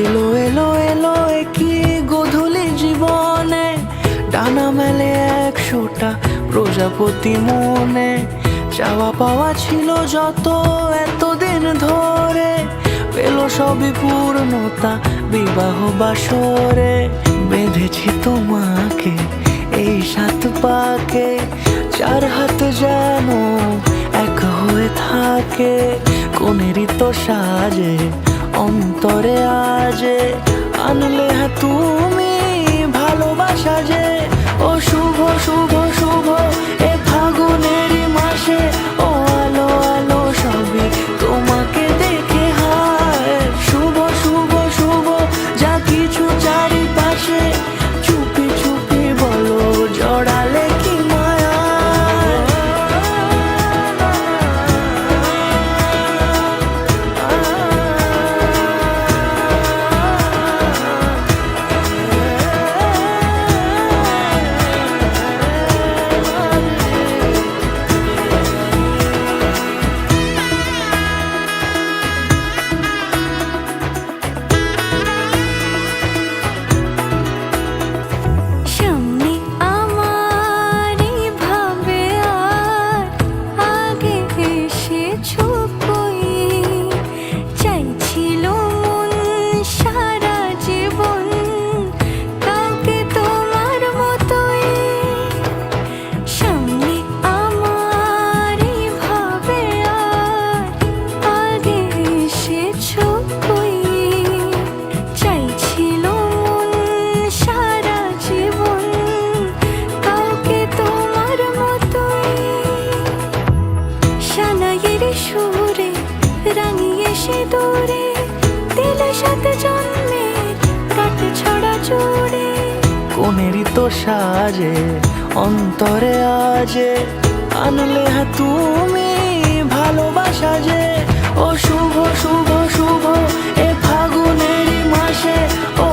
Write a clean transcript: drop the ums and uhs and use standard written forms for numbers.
এলো এলো এলো একই গোধূলি জীবনে, ডানা মেলে 100টা প্রজাপতি মনে। চাওয়া পাওয়া ছিল যত এতদিন ধরে, পেল সবই পূর্ণতা বিবাহ বাসরে। বেঁধেছি তোমাকে এই 7 পাকে, 4 হাত যেন এক হয়ে থাকে। কোনেরই তো সাজে অন্তরে আজে, আনলে তুমি ভালোবাসা যে। ও শুভ শুভ শুভ এ ফাগুনেরই মাসে, ও আলো আলো সবই তোমাকে দেখে হায়। শুভ শুভ শুভ যা কিছু চারিপাশে, চুপি চুপি বলো জড়ালে কি মায়া। সুরে রাঙিয়ে সে দূরে, দিলে 7 জন্মের কাট ছড়া জুড়ে। কোনেরই তো সাজে অন্তরে আজে, আনলে তুমি ভালোবাসা যে। ও শুভ শুভ শুভ এ ফাগুনেরই মাসে, ও